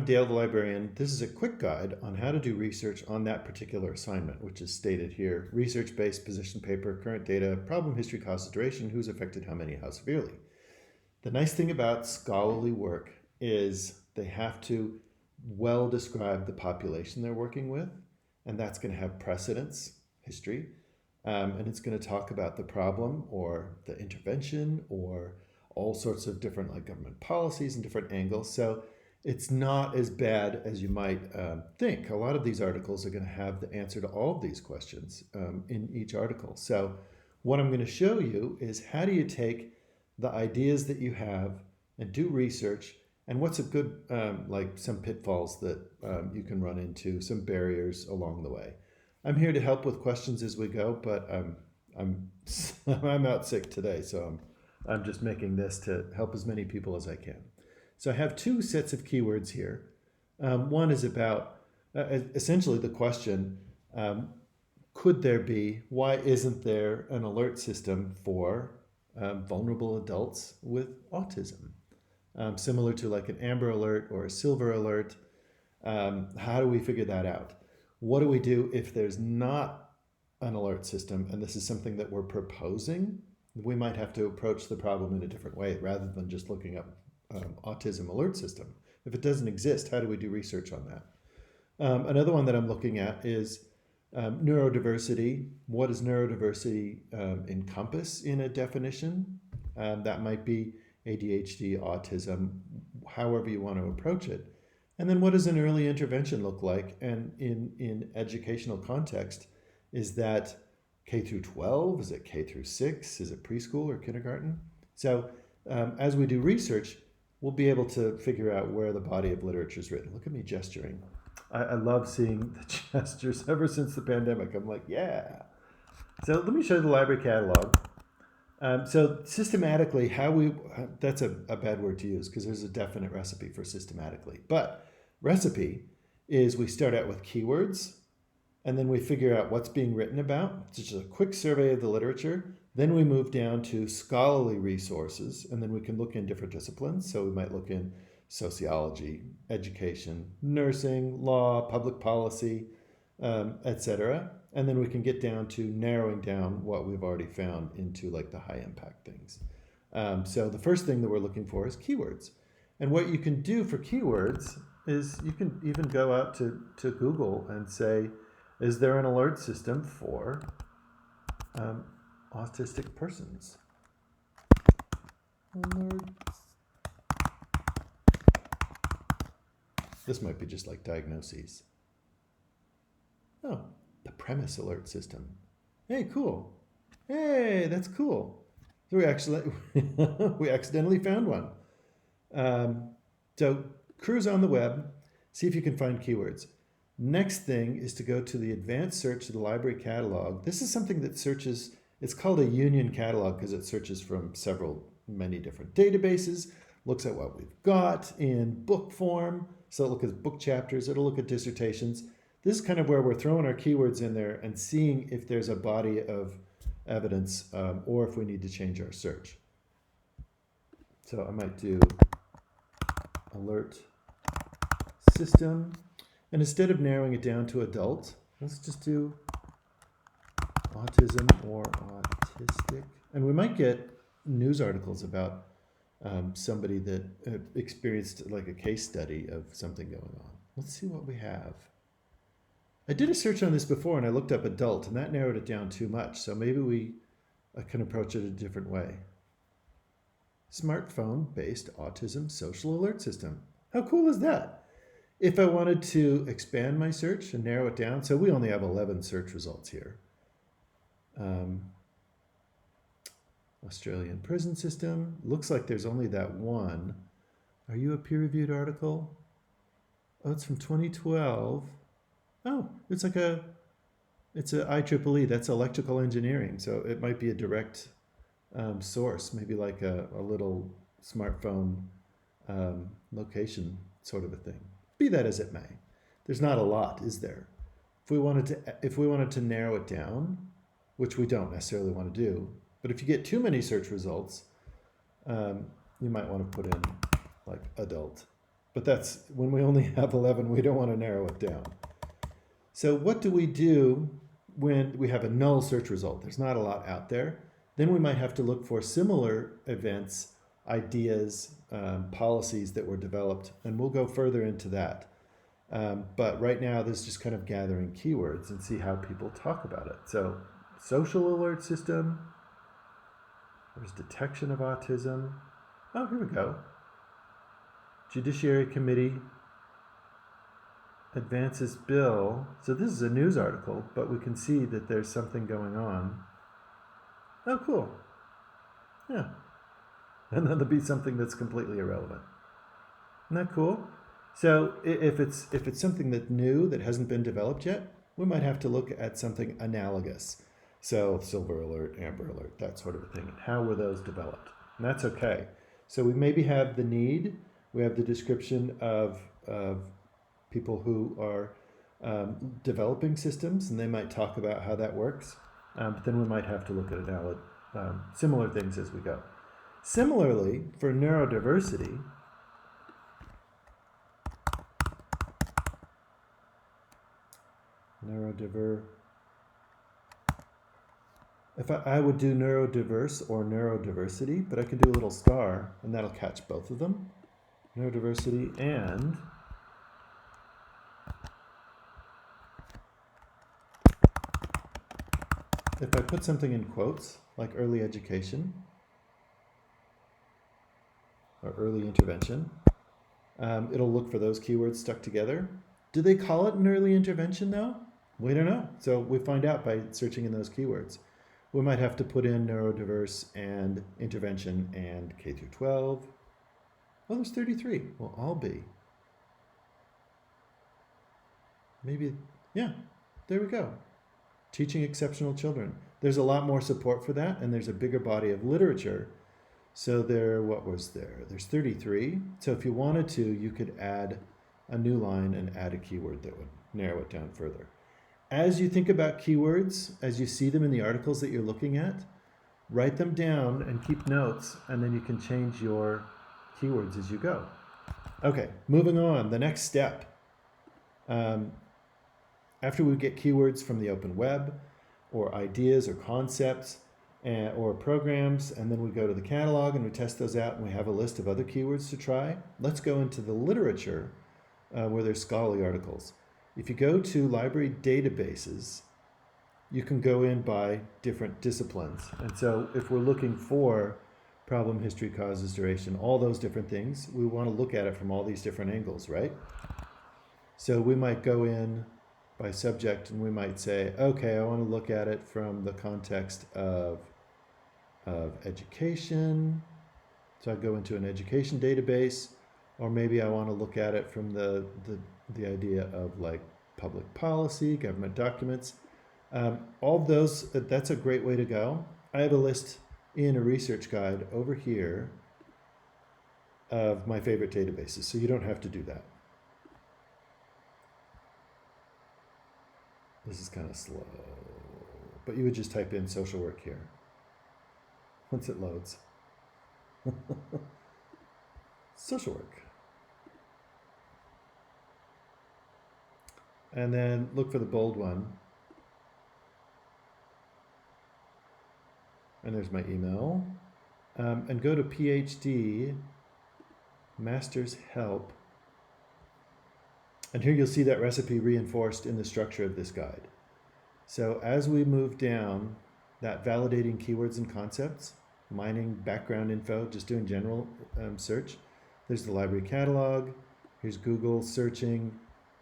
Dale the librarian. This is a quick guide on how to do research on that particular assignment, which is stated here. Research-based position paper, current data, problem history, causes, duration, who's affected, how many, how severely. The nice thing about scholarly work is they have to well describe the population they're working with, and that's going to have precedence, history, and it's going to talk about the problem or the intervention or all sorts of different like government policies and different angles. So it's not as bad as you might think. A lot of these articles are going to have the answer to all of these questions in each article. So what I'm going to show you is how do you take the ideas that you have and do research, and what's a good, like some pitfalls that you can run into, some barriers along the way. I'm here to help with questions as we go, but I'm I'm out sick today, so I'm just making this to help as many people as I can. So I have two sets of keywords here. One is about essentially the question, could there be, why isn't there an alert system for vulnerable adults with autism? Similar to like an Amber Alert or a Silver Alert. How do we figure that out? What do we do if there's not an alert system and this is something that we're proposing? We might have to approach the problem in a different way rather than just looking up autism alert system. If it doesn't exist, how do we do research on that? Another one that I'm looking at is neurodiversity. What does neurodiversity encompass in a definition? That might be ADHD, autism, however you want to approach it. And then what does an early intervention look like? And in educational context, is that K through 12? Is it K through 6? Is it preschool or kindergarten? So as we do research, we'll be able to figure out where the body of literature is written. Look at me gesturing. I love seeing the gestures ever since the pandemic. I'm like, yeah. So let me show you the library catalog. So systematically, that's a bad word to use because there's a definite recipe for systematically. But recipe is we start out with keywords and then we figure out what's being written about. It's just a quick survey of the literature. Then we move down to scholarly resources and then we can look in different disciplines. So we might look in sociology, education, nursing, law, public policy, etc. And then we can get down to narrowing down what we've already found into like the high impact things. So the first thing that we're looking for is keywords. And what you can do for keywords is you can even go out to Google and say, is there an alert system for autistic persons? Alert. This might be just like diagnoses. Oh, the premise alert system. Hey, cool. Hey, that's cool. So we accidentally found one. So cruise on the web, see if you can find keywords. Next thing is to go to the advanced search of the library catalog. This is something that searches, it's called a union catalog because it searches from many different databases, looks at what we've got in book form. So it'll look at book chapters, it'll look at dissertations. This is kind of where we're throwing our keywords in there and seeing if there's a body of evidence or if we need to change our search. So I might do alert system. And instead of narrowing it down to adult, let's just do autism or autistic. And we might get news articles about somebody that experienced like a case study of something going on. Let's see what we have. I did a search on this before and I looked up adult and that narrowed it down too much. So maybe I can approach it a different way. Smartphone-based autism social alert system. How cool is that? If I wanted to expand my search and narrow it down, so we only have 11 search results here. Australian prison system. Looks like there's only that one. Are you a peer-reviewed article? Oh, it's from 2012. Oh, it's a IEEE. That's electrical engineering. So it might be a direct source, maybe like a little smartphone location sort of a thing. Be that as it may, there's not a lot, is there? If we wanted to narrow it down, which we don't necessarily want to do, but if you get too many search results, you might want to put in like adult. but that's when we only have 11, we don't want to narrow it down. So what do we do when we have a null search result? There's not a lot out there. Then we might have to look for similar events, ideas, policies that were developed, and we'll go further into that. But right now, this is just kind of gathering keywords and see how people talk about it. So social alert system, there's detection of autism. Oh, here we go. Judiciary Committee advances bill. So this is a news article, but we can see that there's something going on. Oh, cool. Yeah. And then there'll be something that's completely irrelevant. Isn't that cool? So if it's something that's new that hasn't been developed yet, we might have to look at something analogous. So Silver Alert, Amber Alert, that sort of a thing. And how were those developed? And that's okay. So we maybe have the need. We have the description of people who are developing systems, and they might talk about how that works. But then we might have to look at similar things as we go. Similarly, for neurodiversity, if I would do neurodiverse or neurodiversity, but I can do a little star, and that'll catch both of them. Neurodiversity and if I put something in quotes, like early education or early intervention, it'll look for those keywords stuck together. Do they call it an early intervention though? We don't know. So we find out by searching in those keywords. We might have to put in neurodiverse and intervention and K through 12. Oh, there's 33. Well, I'll be. Maybe, yeah, there we go. Teaching exceptional children. There's a lot more support for that, and there's a bigger body of literature. So what was there? There's 33. So if you wanted to, you could add a new line and add a keyword that would narrow it down further. As you think about keywords, as you see them in the articles that you're looking at, write them down and keep notes, and then you can change your keywords as you go. Okay, moving on, the next step. After we get keywords from the open web, or ideas or concepts, or programs, and then we go to the catalog and we test those out and we have a list of other keywords to try, let's go into the literature where there's scholarly articles. If you go to library databases, you can go in by different disciplines. And so if we're looking for problem, history, causes, duration, all those different things, we want to look at it from all these different angles, right? So we might go in by subject and we might say, okay, I want to look at it from the context of education. So I go into an education database, or maybe I want to look at it from the idea of like public policy, government documents. All those, that's a great way to go. I have a list in a research guide over here of my favorite databases, so you don't have to do that. This is kind of slow, but you would just type in social work here once it loads. Social work. And then look for the bold one. And there's my email. And go to PhD, Master's Help. And here you'll see that recipe reinforced in the structure of this guide. So as we move down, that validating keywords and concepts, mining background info, just doing general search. There's the library catalog. Here's Google searching.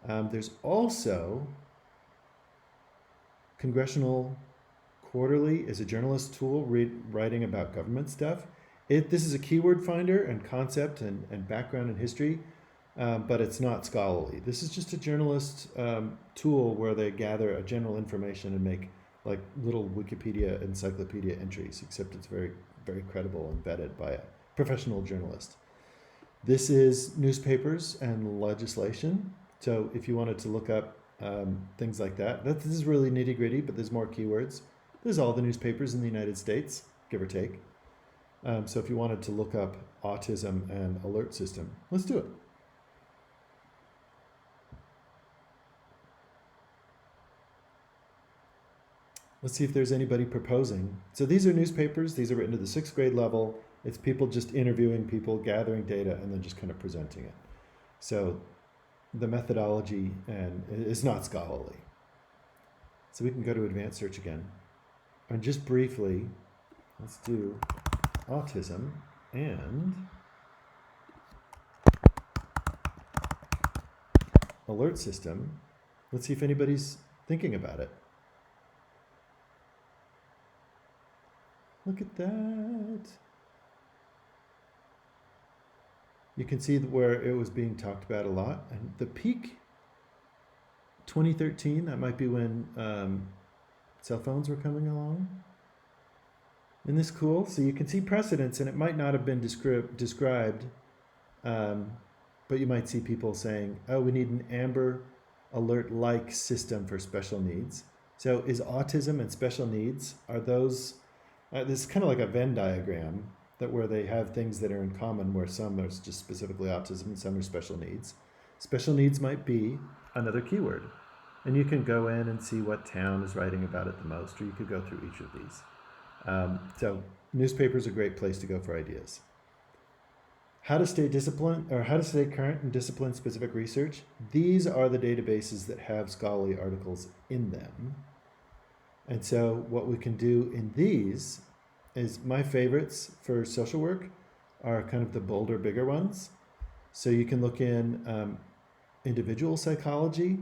There's also Congressional Quarterly is a journalist tool writing about government stuff. This is a keyword finder and concept and background and history, but it's not scholarly. This is just a journalist tool where they gather a general information and make like little Wikipedia encyclopedia entries, except it's very, very credible and vetted by a professional journalist. This is newspapers and legislation. So if you wanted to look up things like that, this is really nitty gritty, but there's more keywords. There's all the newspapers in the United States, give or take. So if you wanted to look up autism and alert system, let's do it. Let's see if there's anybody proposing. So these are newspapers. These are written to the 6th grade level. It's people just interviewing people, gathering data, and then just kind of presenting it. So the methodology is not scholarly. So we can go to advanced search again. And just briefly, let's do autism and alert system. Let's see if anybody's thinking about it. Look at that. You can see where it was being talked about a lot. And the peak, 2013, that might be when cell phones were coming along. Isn't this cool? So you can see precedents, and it might not have been described, but you might see people saying, oh, we need an Amber Alert-like system for special needs. So is autism and special needs, are those, this is kind of like a Venn diagram, that where they have things that are in common, where some are just specifically autism and some are special needs. Special needs might be another keyword. And you can go in and see what town is writing about it the most, or you could go through each of these. So newspapers are a great place to go for ideas. How to stay disciplined, or how to stay current in discipline-specific research. These are the databases that have scholarly articles in them. And so what we can do in these is, my favorites for social work are kind of the bolder, bigger ones. So you can look in individual psychology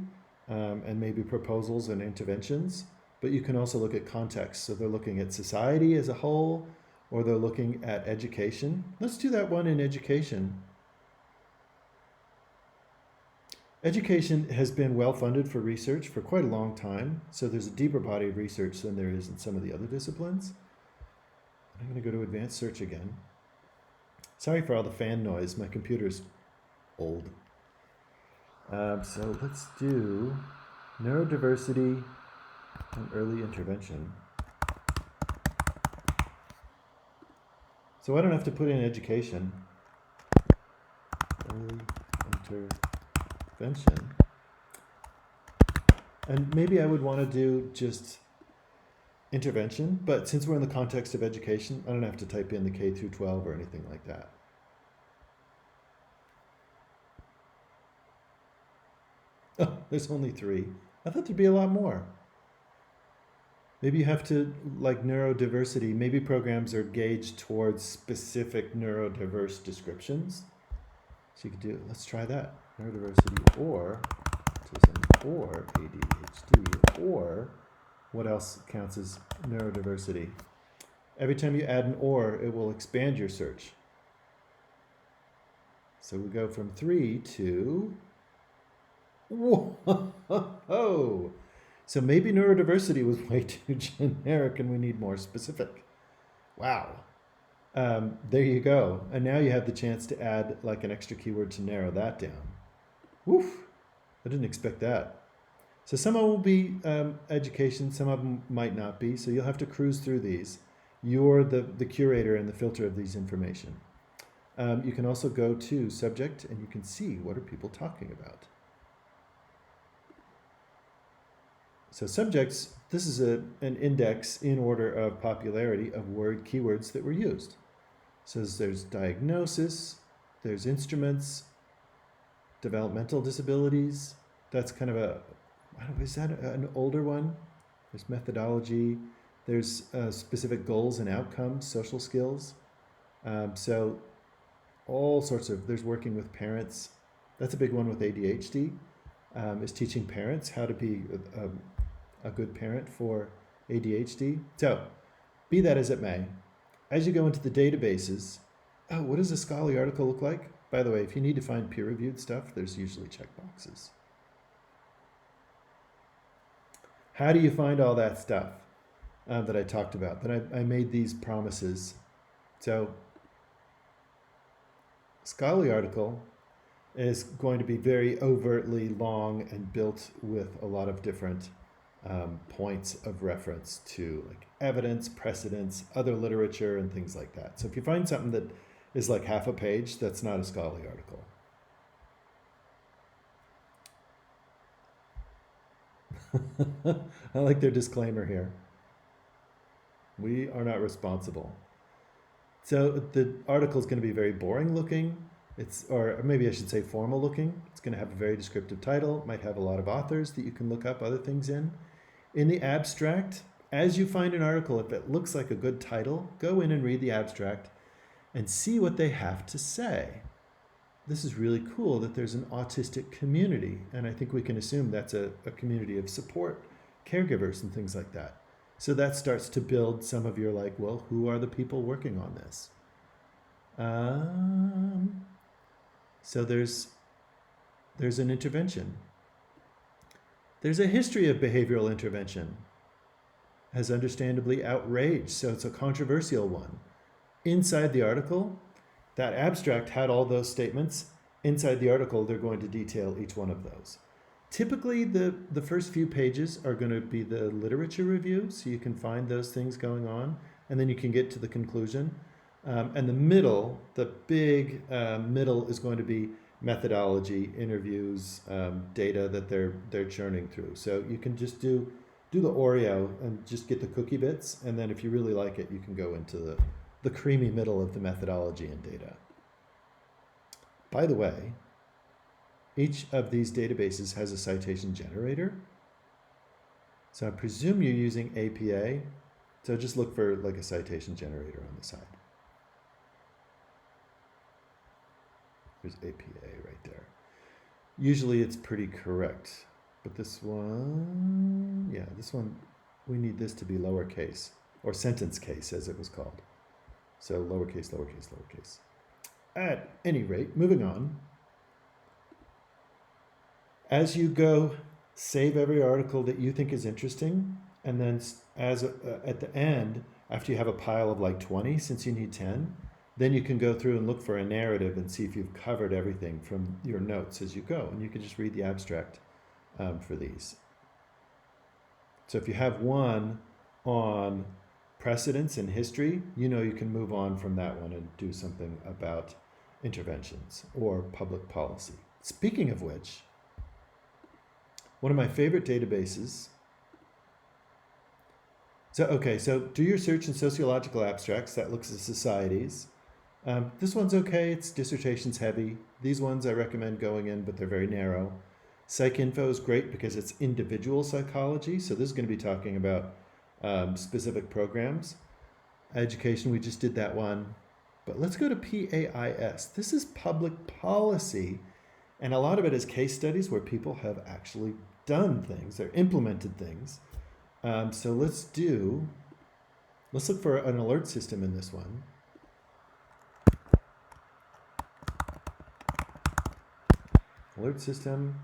and maybe proposals and interventions, but you can also look at context. So they're looking at society as a whole, or they're looking at education. Let's do that one in education. Education has been well funded for research for quite a long time, so there's a deeper body of research than there is in some of the other disciplines. I'm going to go to advanced search again. Sorry for all the fan noise, my computer's old. So let's do neurodiversity and early intervention. So I don't have to put in education. Early intervention. And maybe I would want to do just intervention, but since we're in the context of education, I don't have to type in the K through 12 or anything like that. Oh, there's only 3. I thought there'd be a lot more. Maybe you have to, like neurodiversity, maybe programs are gauged towards specific neurodiverse descriptions. So you could do, let's try that. Neurodiversity or autism or ADHD, or what else counts as neurodiversity? Every time you add an or, it will expand your search. So we go from 3 to, whoa! So maybe neurodiversity was way too generic and we need more specific. Wow. There you go. And now you have the chance to add like an extra keyword to narrow that down. Woof. I didn't expect that. So some of them will be education, some of them might not be. So you'll have to cruise through these. You're the curator and the filter of these information. You can also go to subject and you can see what are people talking about. So subjects, this is an index in order of popularity of keywords that were used. So there's diagnosis, there's instruments, developmental disabilities. That's kind of is that an older one? There's methodology, there's specific goals and outcomes, social skills. So all sorts of, there's working with parents. That's a big one with ADHD, is teaching parents how to be a good parent for ADHD. So, be that as it may, as you go into the databases, what does a scholarly article look like? By the way, if you need to find peer-reviewed stuff, there's usually checkboxes. How do you find all that stuff that I talked about? That I made these promises. So, scholarly article is going to be very overtly long and built with a lot of different points of reference to like evidence, precedents, other literature, and things like that. So if you find something that is like half a page, that's not a scholarly article. I like their disclaimer here. We are not responsible. So the article is going to be very boring looking. Or maybe I should say formal looking. It's going to have a very descriptive title. It might have a lot of authors that you can look up other things in. In the abstract, as you find an article, if it looks like a good title, go in and read the abstract and see what they have to say. This is really cool that there's an autistic community, and I think we can assume that's a community of support, caregivers, and things like that. So that starts to build some of your like, well, who are the people working on this? So there's an intervention. There's a history of behavioral intervention, has understandably outraged, so it's a controversial one. Inside the article, that abstract had all those statements. Inside the article, they're going to detail each one of those. Typically, the first few pages are going to be the literature review, so you can find those things going on, and then you can get to the conclusion. And the middle, the big middle, is going to be methodology, interviews, data that they're churning through. So you can just do the Oreo and just get the cookie bits, and then if you really like it, you can go into the creamy middle of the methodology and data. By the way, each of these databases has a citation generator. So I presume you're using APA. So just look for like a citation generator on the side. There's APA right there. Usually it's pretty correct, but this one, yeah, this one, we need this to be lowercase, or sentence case as it was called. So lowercase, lowercase, lowercase. At any rate, moving on. As you go, save every article that you think is interesting, and then at the end, after you have a pile of like 20, since you need 10, then you can go through and look for a narrative and see if you've covered everything from your notes as you go. And you can just read the abstract for these. So if you have one on precedents in history, you know you can move on from that one and do something about interventions or public policy. Speaking of which, one of my favorite databases. So do your search in sociological abstracts. That looks at societies. This one's okay. It's dissertations heavy. These ones I recommend going in, but they're very narrow. PsycInfo is great because it's individual psychology. So this is going to be talking about specific programs. Education, we just did that one. But let's go to PAIS. This is public policy. And a lot of it is case studies where people have actually done things. They're implemented things. So let's look for an alert system in this one. Alert system.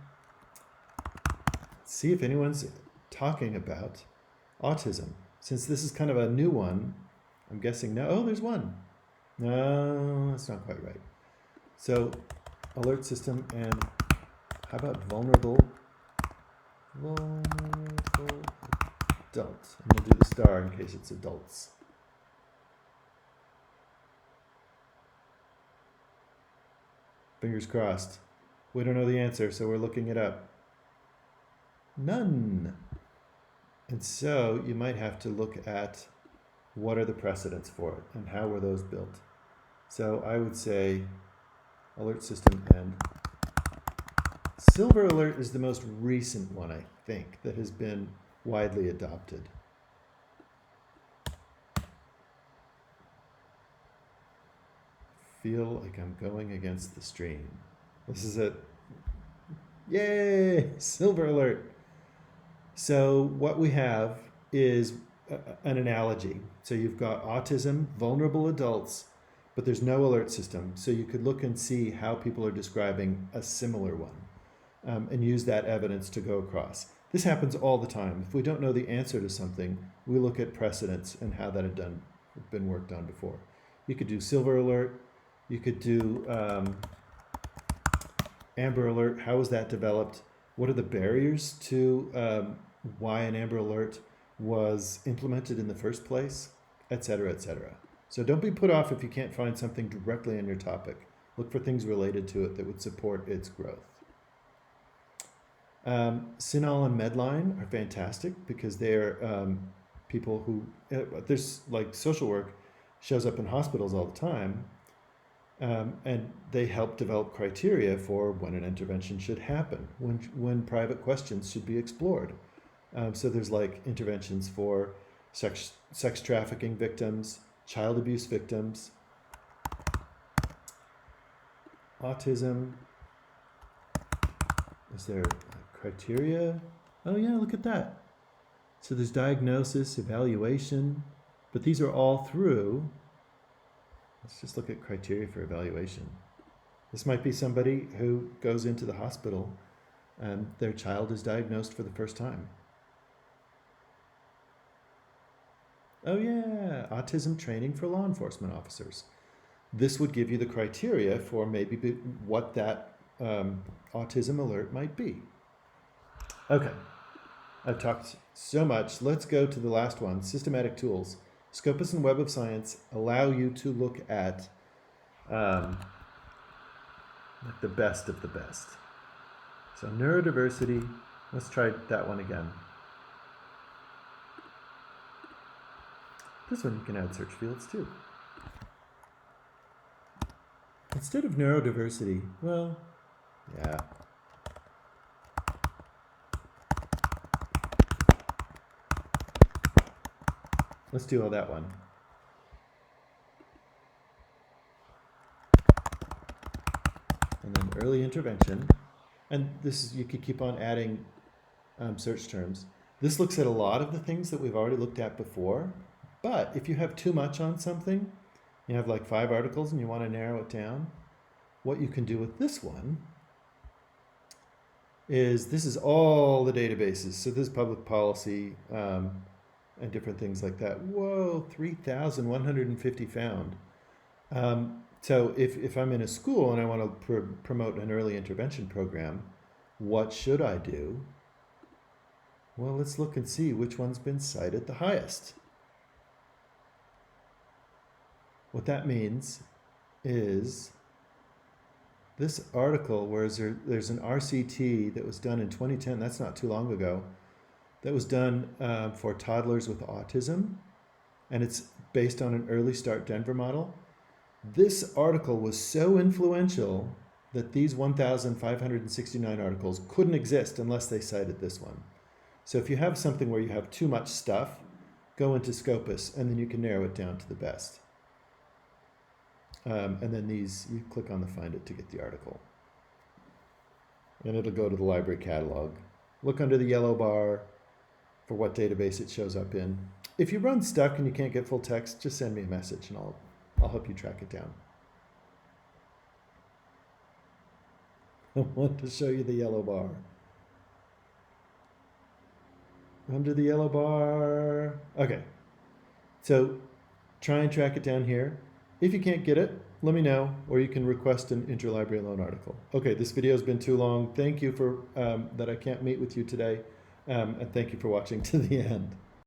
See if anyone's talking about autism. Since this is kind of a new one, I'm guessing no. Oh, there's one. No, that's not quite right. So alert system, and how about vulnerable adults? And we'll do the star in case it's adults. Fingers crossed. We don't know the answer, so we're looking it up. None. And so you might have to look at what are the precedents for it and how were those built. So I would say alert system, and Silver Alert is the most recent one, I think, that has been widely adopted. Feel like I'm going against the stream. This is it. Yay! Silver Alert. So what we have is an analogy. So you've got autism, vulnerable adults, but there's no alert system. So you could look and see how people are describing a similar one and use that evidence to go across. This happens all the time. If we don't know the answer to something, we look at precedents and how that had been worked on before. You could do Silver Alert. You could do Amber Alert. How was that developed? What are the barriers to why an Amber Alert was implemented in the first place, et cetera, et cetera. So don't be put off if you can't find something directly on your topic. Look for things related to it that would support its growth. CINAHL and Medline are fantastic because they're people who, there's like social work shows up in hospitals all the time, and they help develop criteria for when an intervention should happen, when private questions should be explored. So there's like interventions for sex trafficking victims, child abuse victims, autism. Is there criteria? Oh yeah, look at that. So there's diagnosis, evaluation, but these are all through. Let's just look at criteria for evaluation. This might be somebody who goes into the hospital and their child is diagnosed for the first time. Oh yeah, autism training for law enforcement officers. This would give you the criteria for maybe what that autism alert might be. Okay, I've talked so much. Let's go to the last one, systematic tools. Scopus and Web of Science allow you to look at like the best of the best. So neurodiversity, let's try that one again. This one you can add search fields too. Instead of neurodiversity, well, yeah. Let's do all that one. And then early intervention. And this is, you could keep on adding search terms. This looks at a lot of the things that we've already looked at before. But if you have too much on something, you have like 5 articles and you want to narrow it down, what you can do with this one is, this is all the databases. So this is public policy and different things like that. Whoa, 3,150 found. So if I'm in a school and I want to promote an early intervention program, what should I do? Well, let's look and see which one's been cited the highest. What that means is this article, where there's an RCT that was done in 2010, that's not too long ago, that was done for toddlers with autism, and it's based on an Early Start Denver model. This article was so influential that these 1,569 articles couldn't exist unless they cited this one. So if you have something where you have too much stuff, go into Scopus, and then you can narrow it down to the best. And then these, you click on the Find It to get the article. And it'll go to the library catalog. Look under the yellow bar for what database it shows up in. If you run stuck and you can't get full text, just send me a message and I'll help you track it down. I want to show you the yellow bar. Under the yellow bar. Okay. So try and track it down here. If you can't get it, let me know, or you can request an interlibrary loan article. Okay, this video has been too long. Thank you for that I can't meet with you today, and thank you for watching to the end.